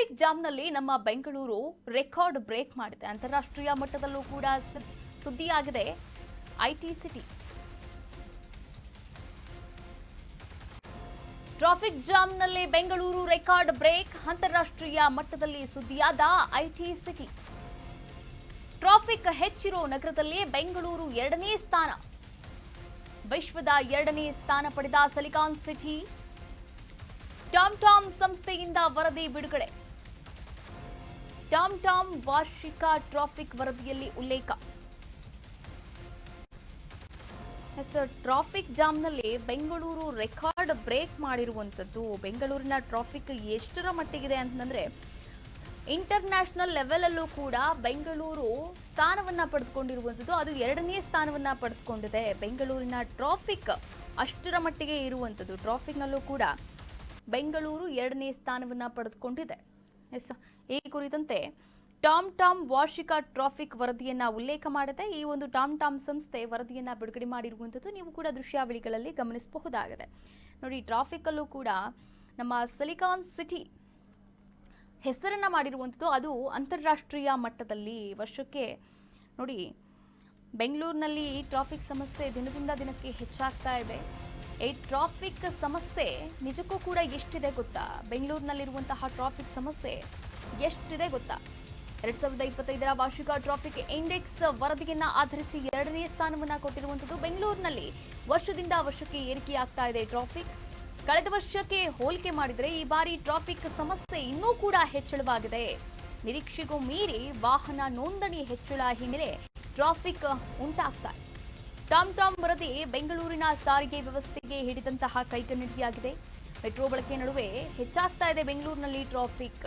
Traffic ಜಾಮ್ನಲ್ಲಿ ನಮ್ಮ Bengaluru record break ಮಾಡಿದೆ. ಅಂತಾರಾಷ್ಟ್ರೀಯ ಮಟ್ಟದಲ್ಲೂ ಕೂಡ ಸುದ್ದಿಯಾಗಿದೆ ಐಟಿ ಸಿಟಿ. ಟ್ರಾಫಿಕ್ ಜಾಮ್ನಲ್ಲಿ ಬೆಂಗಳೂರು ರೆಕಾರ್ಡ್ ಬ್ರೇಕ್, ಅಂತಾರಾಷ್ಟ್ರೀಯ ಮಟ್ಟದಲ್ಲಿ ಸುದ್ದಿಯಾದ ಐಟಿ ಸಿಟಿ. ಟ್ರಾಫಿಕ್ ಹೆಚ್ಚಿರೋ ನಗರದಲ್ಲಿ ಬೆಂಗಳೂರು 2ನೇ ಸ್ಥಾನ. ವಿಶ್ವದ 2ನೇ ಸ್ಥಾನ ಪಡೆದ ಸಿಲಿಕಾನ್ ಸಿಟಿ. ಟಾಮ್ ಸಂಸ್ಥೆಯಿಂದ ವರದಿ ಬಿಡುಗಡೆ. ಟಾಮ್ ವಾರ್ಷಿಕ ಟ್ರಾಫಿಕ್ ವರದಿಯಲ್ಲಿ ಉಲ್ಲೇಖ. ಟ್ರಾಫಿಕ್ ಜಾಮ್ನಲ್ಲಿ ಬೆಂಗಳೂರು ರೆಕಾರ್ಡ್ ಬ್ರೇಕ್ ಮಾಡಿರುವಂಥದ್ದು. ಬೆಂಗಳೂರಿನ ಟ್ರಾಫಿಕ್ ಎಷ್ಟರ ಮಟ್ಟಿಗಿದೆ ಅಂತಂದ್ರೆ ಇಂಟರ್ನ್ಯಾಷನಲ್ ಲೆವೆಲ್ ಅಲ್ಲೂ ಕೂಡ ಬೆಂಗಳೂರು ಸ್ಥಾನವನ್ನ ಪಡೆದುಕೊಂಡಿರುವಂಥದ್ದು. ಅದು 2ನೇ ಸ್ಥಾನವನ್ನ ಪಡೆದುಕೊಂಡಿದೆ. ಬೆಂಗಳೂರಿನ ಟ್ರಾಫಿಕ್ ಅಷ್ಟರ ಮಟ್ಟಿಗೆ ಇರುವಂಥದ್ದು. ಟ್ರಾಫಿಕ್ನಲ್ಲೂ ಕೂಡ ಬೆಂಗಳೂರು 2ನೇ ಸ್ಥಾನವನ್ನ ಪಡೆದುಕೊಂಡಿದೆ. ಈ ಕುರಿತಂತೆ ಟಾಮ್ ವಾರ್ಷಿಕ ಟ್ರಾಫಿಕ್ ವರದಿಯನ್ನ ಉಲ್ಲೇಖ ಮಾಡಿದೆ. ಈ ಒಂದು ಟಾಮ್ ಸಂಸ್ಥೆ ವರದಿಯನ್ನ ಬಿಡುಗಡೆ ಮಾಡಿರುವಂಥದ್ದು ನೀವು ಕೂಡ ದೃಶ್ಯಾವಳಿಗಳಲ್ಲಿ ಗಮನಿಸಬಹುದಾಗಿದೆ. ನೋಡಿ, ಟ್ರಾಫಿಕ್ ಅಲ್ಲೂ ಕೂಡ ನಮ್ಮ ಸಿಲಿಕಾನ್ ಸಿಟಿ ಹೆಸರನ್ನ ಮಾಡಿರುವಂಥದ್ದು. ಅದು ಅಂತಾರಾಷ್ಟ್ರೀಯ ಮಟ್ಟದಲ್ಲಿ ವರ್ಷಕ್ಕೆ ನೋಡಿ, ಬೆಂಗಳೂರಿನಲ್ಲಿ ಟ್ರಾಫಿಕ್ ಸಮಸ್ಯೆ ದಿನದಿಂದ ದಿನಕ್ಕೆ ಹೆಚ್ಚಾಗ್ತಾ ಇದೆ. ಈ ಟ್ರಾಫಿಕ್ ಸಮಸ್ಯೆ ನಿಜಕ್ಕೂ ಕೂಡ ಎಷ್ಟಿದೆ ಗೊತ್ತಾ? ಬೆಂಗಳೂರಿನಲ್ಲಿರುವಂತಹ ಟ್ರಾಫಿಕ್ ಸಮಸ್ಯೆ ಎಷ್ಟಿದೆ ಗೊತ್ತಾ? 2025ರ ವಾರ್ಷಿಕ ಟ್ರಾಫಿಕ್ ಇಂಡೆಕ್ಸ್ ವರದಿಯನ್ನ ಆಧರಿಸಿ 2ನೇ ಸ್ಥಾನವನ್ನ ಕೊಟ್ಟಿರುವಂಥದ್ದು. ಬೆಂಗಳೂರಿನಲ್ಲಿ ವರ್ಷದಿಂದ ವರ್ಷಕ್ಕೆ ಏರಿಕೆಯಾಗ್ತಾ ಇದೆ ಟ್ರಾಫಿಕ್. ಕಳೆದ ವರ್ಷಕ್ಕೆ ಹೋಲಿಕೆ ಮಾಡಿದರೆ ಈ ಬಾರಿ ಟ್ರಾಫಿಕ್ ಸಮಸ್ಯೆ ಇನ್ನೂ ಕೂಡ ಹೆಚ್ಚಳವಾಗಿದೆ. ನಿರೀಕ್ಷೆಗೂ ಮೀರಿ ವಾಹನ ನೋಂದಣಿ ಹೆಚ್ಚಳ ಹಿನ್ನೆಲೆ ಟ್ರಾಫಿಕ್ ಉಂಟಾಗ್ತಾ ಇದೆ. ಟಾಮ್ ವರದಿ ಬೆಂಗಳೂರಿನ ಸಾರಿಗೆ ವ್ಯವಸ್ಥೆಗೆ ಹಿಡಿದಂತಹ ಕೈಗನ್ನಡಿಯಾಗಿದೆ. ಮೆಟ್ರೋ ಬಳಕೆ ನಡುವೆ ಹೆಚ್ಚಾಗ್ತಾ ಇದೆ ಬೆಂಗಳೂರಿನಲ್ಲಿ ಟ್ರಾಫಿಕ್.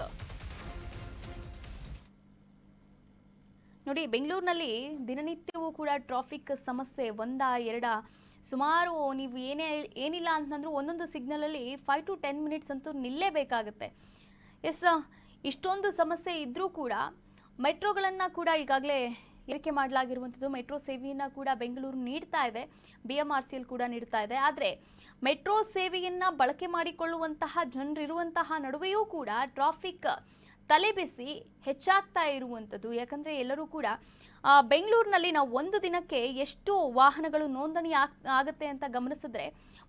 ನೋಡಿ, ಬೆಂಗಳೂರಿನಲ್ಲಿ ದಿನನಿತ್ಯವೂ ಕೂಡ ಟ್ರಾಫಿಕ್ ಸಮಸ್ಯೆ ಒಂದ ಎರಡ ಸುಮಾರು ನೀವು ಏನಿಲ್ಲ ಅಂತಂದ್ರೂ ಒಂದೊಂದು ಸಿಗ್ನಲ್ ಅಲ್ಲಿ 5 to 10 ಮಿನಿಟ್ಸ್ ಅಂತೂ ನಿಲ್ಲೇಬೇಕಾಗುತ್ತೆ. ಇಷ್ಟೊಂದು ಸಮಸ್ಯೆ ಇದ್ರೂ ಕೂಡ ಮೆಟ್ರೋಗಳನ್ನ ಕೂಡ ಈಗಾಗಲೇ ಏರಿಕೆ ಮಾಡಲಾಗಿರುವಂಥದ್ದು. ಮೆಟ್ರೋ ಸೇವೆಯನ್ನ ಕೂಡ ಬೆಂಗಳೂರು ನೀಡ್ತಾ ಇದೆ, BMRCL ಕೂಡ ನೀಡ್ತಾ ಇದೆ. ಆದರೆ ಮೆಟ್ರೋ ಸೇವೆಯನ್ನ ಬಳಕೆ ಮಾಡಿಕೊಳ್ಳುವಂತಹ ಜನರಿರುವಂತಹ ನಡುವೆಯೂ ಕೂಡ ಟ್ರಾಫಿಕ್ ತಲೆಬಿಸಿ ಹೆಚ್ಚಾಗ್ತಾ ಇರುವಂಥದ್ದು. ಯಾಕಂದ್ರೆ ಎಲ್ಲರೂ ಕೂಡ ಬೆಂಗಳೂರಿನಲ್ಲಿ ನಾವು ಒಂದು ದಿನಕ್ಕೆ ಎಷ್ಟು ವಾಹನಗಳು ನೋಂದಣಿ ಆಗುತ್ತೆ ಅಂತ ಗಮನಿಸಿದ್ರೆ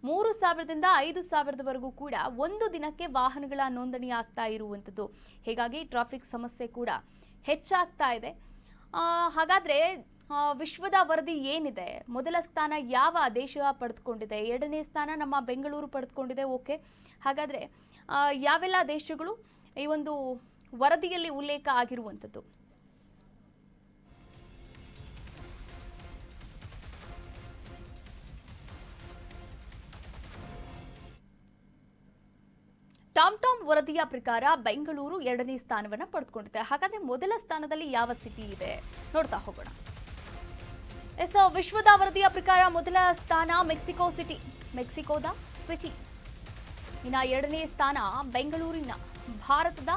3,000ದಿಂದ 5,000ವರೆಗೂ ಕೂಡ ಒಂದು ದಿನಕ್ಕೆ ವಾಹನಗಳ ನೋಂದಣಿ ಆಗ್ತಾ ಇರುವಂಥದ್ದು. ಹೀಗಾಗಿ ಟ್ರಾಫಿಕ್ ಸಮಸ್ಯೆ ಕೂಡ ಹೆಚ್ಚಾಗ್ತಾ ಇದೆ. ಹಾಗಾದ್ರೆ ವಿಶ್ವದ ವರದಿ ಏನಿದೆ? ಮೊದಲ ಸ್ಥಾನ ಯಾವ ದೇಶ ಪಡೆದುಕೊಂಡಿದೆ? 2ನೇ ಸ್ಥಾನ ನಮ್ಮ ಬೆಂಗಳೂರು ಪಡೆದುಕೊಂಡಿದೆ. ಓಕೆ, ಹಾಗಾದ್ರೆ ಯಾವೆಲ್ಲ ದೇಶಗಳು ಈ ಒಂದು ವರದಿಯಲ್ಲಿ ಉಲ್ಲೇಖ ಆಗಿರುವಂಥದ್ದು? ಟಾಮ್ ವರದಿಯ ಪ್ರಕಾರ ಬೆಂಗಳೂರು 2ನೇ ಸ್ಥಾನವನ್ನ ಪಡೆದುಕೊಂಡಿದೆ. ಹಾಗಾದ್ರೆ ಮೊದಲ ಸ್ಥಾನದಲ್ಲಿ ಯಾವ ಸಿಟಿ ಇದೆ ನೋಡ್ತಾ ಹೋಗೋಣ. ವಿಶ್ವದ ವರದಿಯ ಪ್ರಕಾರ ಮೊದಲ ಸ್ಥಾನ ಮೆಕ್ಸಿಕೋ ಸಿಟಿ, ಮೆಕ್ಸಿಕೋದ ಸಿಟಿ. ಇನ್ನ 2ನೇ ಸ್ಥಾನ ಬೆಂಗಳೂರಿನ ಭಾರತದ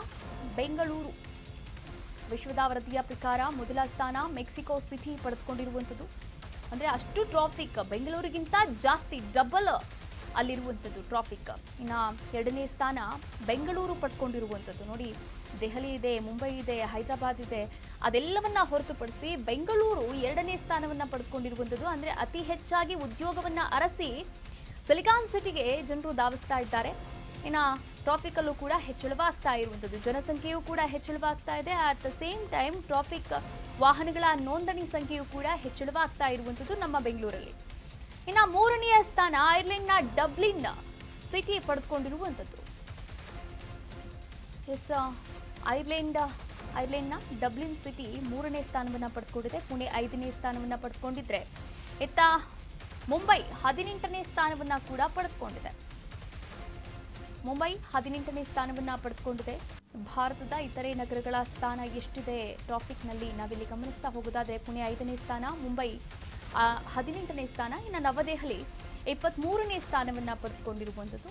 ಬೆಂಗಳೂರು. ವಿಶ್ವದ ವರದಿಯ ಪ್ರಕಾರ ಮೊದಲ ಸ್ಥಾನ ಮೆಕ್ಸಿಕೋ ಸಿಟಿ ಪಡೆದುಕೊಂಡಿರುವಂಥದ್ದು. ಅಂದ್ರೆ ಅಷ್ಟು ಟ್ರಾಫಿಕ್ ಬೆಂಗಳೂರಿಗಿಂತ ಜಾಸ್ತಿ, ಡಬಲ್ ಅಲ್ಲಿರುವಂಥದ್ದು ಟ್ರಾಫಿಕ್. ಇನ್ನ 2ನೇ ಸ್ಥಾನ ಬೆಂಗಳೂರು ಪಡ್ಕೊಂಡಿರುವಂಥದ್ದು. ನೋಡಿ, ದೆಹಲಿ ಇದೆ, ಮುಂಬೈ ಇದೆ, ಹೈದರಾಬಾದ್ ಇದೆ, ಅದೆಲ್ಲವನ್ನ ಹೊರತುಪಡಿಸಿ ಬೆಂಗಳೂರು 2ನೇ ಸ್ಥಾನವನ್ನ ಪಡೆದುಕೊಂಡಿರುವಂಥದ್ದು. ಅಂದ್ರೆ ಅತಿ ಹೆಚ್ಚಾಗಿ ಉದ್ಯೋಗವನ್ನ ಅರಸಿ ಸಿಲಿಕಾನ್ ಸಿಟಿಗೆ ಜನರು ಧಾವಿಸ್ತಾ ಇದ್ದಾರೆ. ಇನ್ನ ಟ್ರಾಫಿಕ್ ಅಲ್ಲೂ ಕೂಡ ಹೆಚ್ಚಳವಾಗ್ತಾ ಇರುವಂಥದ್ದು, ಜನಸಂಖ್ಯೆಯೂ ಕೂಡ ಹೆಚ್ಚಳವಾಗ್ತಾ ಇದೆ. At the same time traffic ವಾಹನಗಳ ನೋಂದಣಿ ಸಂಖ್ಯೆಯೂ ಕೂಡ ಹೆಚ್ಚಳವಾಗ್ತಾ ಇರುವಂಥದ್ದು ನಮ್ಮ ಬೆಂಗಳೂರಲ್ಲಿ. ಇನ್ನು 3ನೇ ಸ್ಥಾನ ಐರ್ಲೆಂಡ್ನ ಡಬ್ಲಿನ್ ಸಿಟಿ ಪಡೆದುಕೊಂಡಿರುವಂಥದ್ದು. ಐರ್ಲೆಂಡ್ನ ಡಬ್ಲಿನ್ ಸಿಟಿ 3ನೇ ಸ್ಥಾನವನ್ನ ಪಡೆದುಕೊಂಡಿದೆ. ಪುಣೆ 5ನೇ ಸ್ಥಾನವನ್ನ ಪಡೆದುಕೊಂಡಿದ್ರೆ ಇತ್ತ ಮುಂಬೈ 18ನೇ ಸ್ಥಾನವನ್ನ ಕೂಡ ಪಡೆದುಕೊಂಡಿದೆ. ಮುಂಬೈ 18ನೇ ಸ್ಥಾನವನ್ನ ಪಡೆದುಕೊಂಡಿದೆ. ಭಾರತದ ಇತರೆ ನಗರಗಳ ಸ್ಥಾನ ಎಷ್ಟಿದೆ ಟ್ರಾಫಿಕ್ನಲ್ಲಿ ನಾವಿಲ್ಲಿ ಗಮನಿಸ್ತಾ ಹೋಗೋದಾದ್ರೆ ಪುಣೆ 5ನೇ ಸ್ಥಾನ, ಮುಂಬೈ 18ನೇ ಸ್ಥಾನ, ಇನ್ನು ನವದೆಹಲಿ 23ನೇ ಸ್ಥಾನವನ್ನ ಪಡೆದುಕೊಂಡಿರುವಂಥದ್ದು.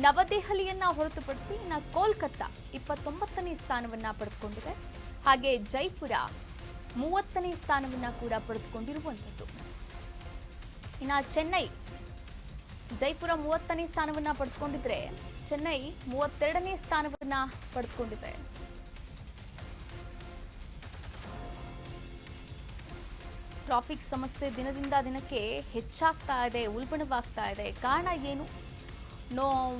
ನವದೆಹಲಿಯನ್ನ ಹೊರತುಪಡಿಸಿ ಇನ್ನು ಕೋಲ್ಕತ್ತಾ 29ನೇ ಸ್ಥಾನವನ್ನ ಪಡೆದುಕೊಂಡಿದೆ. ಹಾಗೆ ಜೈಪುರ 30ನೇ ಸ್ಥಾನವನ್ನ ಕೂಡ ಪಡೆದುಕೊಂಡಿರುವಂಥದ್ದು. ಇನ್ನು ಚೆನ್ನೈ ಜೈಪುರ 30ನೇ ಸ್ಥಾನವನ್ನ ಪಡೆದುಕೊಂಡಿದ್ರೆ ಚೆನ್ನೈ 32ನೇ ಸ್ಥಾನವನ್ನ ಪಡೆದುಕೊಂಡಿದೆ. ಟ್ರಾಫಿಕ್ ಸಮಸ್ಯೆ ದಿನದಿಂದ ದಿನಕ್ಕೆ ಹೆಚ್ಚಾಗ್ತಾ ಇದೆ, ಉಲ್ಬಣವಾಗ್ತಾ ಇದೆ. ಕಾರಣ ಏನು?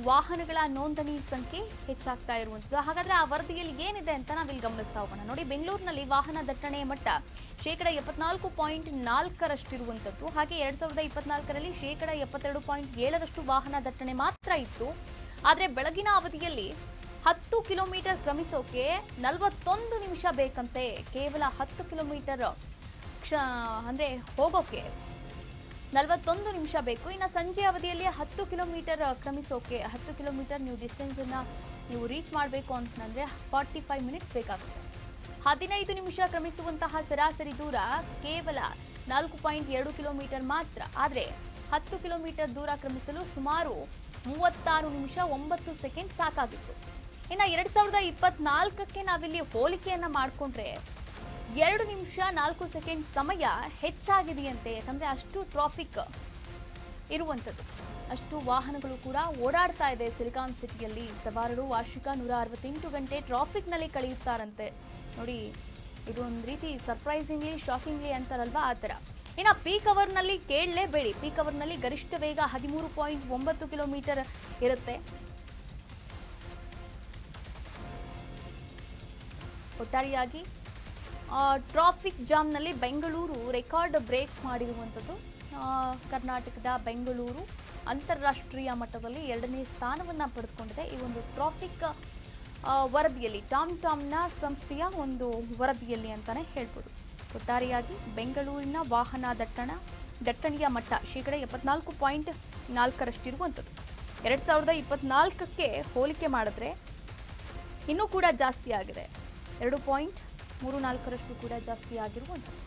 ವಾಹನಗಳ ನೋಂದಣಿ ಸಂಖ್ಯೆ ಹೆಚ್ಚಾಗ್ತಾ ಇರುವಂಥದ್ದು. ಹಾಗಾದ್ರೆ ಆ ವರದಿಯಲ್ಲಿ ಏನಿದೆ ಅಂತ ನಾವಿಲ್ಲಿ ಗಮನಿಸ್ತಾ ಹೋಗೋಣ. ನೋಡಿ, ಬೆಂಗಳೂರಿನಲ್ಲಿ ವಾಹನ ದಟ್ಟಣೆಯ ಮಟ್ಟ 74.4%. ಹಾಗೆ 2024ರಲ್ಲಿ 72.7% ವಾಹನ ದಟ್ಟಣೆ ಮಾತ್ರ ಇತ್ತು. ಆದರೆ ಬೆಳಗಿನ ಅವಧಿಯಲ್ಲಿ 10 ಕಿಲೋಮೀಟರ್ ಕ್ರಮಿಸೋಕೆ 41 ನಿಮಿಷ ಬೇಕಂತೆ. ಕೇವಲ 10 ಕಿಲೋಮೀಟರ್ ಅಂದ್ರೆ ಹೋಗೋಕೆ 41 ನಿಮಿಷ ಬೇಕು. ಇನ್ನು ಸಂಜೆ ಅವಧಿಯಲ್ಲಿ 10 ಕಿಲೋಮೀಟರ್ ಕ್ರಮಿಸೋಕೆ 10 ಕಿಲೋಮೀಟರ್ ನೀವು ಡಿಸ್ಟೆನ್ಸ್ ಅನ್ನ ನೀವು ರೀಚ್ ಮಾಡಬೇಕು ಅಂತಂದ್ರೆ 45 ಮಿನಿಟ್ಸ್ ಬೇಕಾಗುತ್ತೆ. 15 ನಿಮಿಷ ಕ್ರಮಿಸುವಂತಹ ಸರಾಸರಿ ದೂರ ಕೇವಲ 4.2 ಕಿಲೋಮೀಟರ್ ಮಾತ್ರ. ಆದರೆ 10 ಕಿಲೋಮೀಟರ್ ದೂರ ಕ್ರಮಿಸಲು ಸುಮಾರು 36 ನಿಮಿಷ 9 ಸೆಕೆಂಡ್ ಸಾಕಾಗಿತ್ತು. ಇನ್ನು 2024ಕ್ಕೆ ನಾವಿಲ್ಲಿ ಹೋಲಿಕೆಯನ್ನ ಮಾಡಿಕೊಂಡ್ರೆ 2 ನಿಮಿಷ 4 ಸೆಕೆಂಡ್ ಸಮಯ ಹೆಚ್ಚಾಗಿದೆಯಂತೆ. ಯಾಕಂದ್ರೆ ಅಷ್ಟು ಟ್ರಾಫಿಕ್ ಇರುವಂಥದ್ದು, ಅಷ್ಟು ವಾಹನಗಳು ಕೂಡ ಓಡಾಡ್ತಾ ಇದೆ ಸಿಲಿಕಾನ್ ಸಿಟಿಯಲ್ಲಿ. ಸವಾರರು ವಾರ್ಷಿಕ 168 ಗಂಟೆ ಟ್ರಾಫಿಕ್ನಲ್ಲಿ ಕಳೆಯುತ್ತಾರಂತೆ. ನೋಡಿ, ಇದು ಒಂದು ರೀತಿ ಸರ್ಪ್ರೈಸಿಂಗ್ಲಿ ಶಾಕಿಂಗ್ಲಿ ಅಂತಾರಲ್ವಾ, ಆ ಥರ. ಇನ್ನು ಪೀಕ್ ಅವರ್ನಲ್ಲಿ ಕೇಳಲೇಬೇಡಿ. ಪೀಕ್ ಅವರ್ನಲ್ಲಿ ಗರಿಷ್ಠ ವೇಗ 13.9 ಕಿಲೋಮೀಟರ್ ಇರುತ್ತೆ. ಒಟ್ಟಾರೆಯಾಗಿ ಟ್ರಾಫಿಕ್ ಜಾಮ್ನಲ್ಲಿ ಬೆಂಗಳೂರು ರೆಕಾರ್ಡ್ ಬ್ರೇಕ್ ಮಾಡಿರುವಂಥದ್ದು. ಕರ್ನಾಟಕದ ಬೆಂಗಳೂರು ಅಂತಾರಾಷ್ಟ್ರೀಯ ಮಟ್ಟದಲ್ಲಿ 2ನೇ ಸ್ಥಾನವನ್ನು ಪಡೆದುಕೊಂಡಿದೆ. ಈ ಒಂದು ಟ್ರಾಫಿಕ್ ವರದಿಯಲ್ಲಿ, ಟಾಮ್ನ ಸಂಸ್ಥೆಯ ಒಂದು ವರದಿಯಲ್ಲಿ ಅಂತಾನೆ ಹೇಳ್ಬೋದು. ಒಟ್ಟಾರೆಯಾಗಿ ಬೆಂಗಳೂರಿನ ವಾಹನ ದಟ್ಟಣೆಯ ಮಟ್ಟ 74.4% ಇರುವಂಥದ್ದು. 2024ಕ್ಕೆ ಹೋಲಿಕೆ ಮಾಡಿದ್ರೆ ಇನ್ನೂ ಕೂಡ ಜಾಸ್ತಿ ಆಗಿದೆ. 2.34% ಕೂಡ ಜಾಸ್ತಿ ಆಗಿರುವಂಥದ್ದು.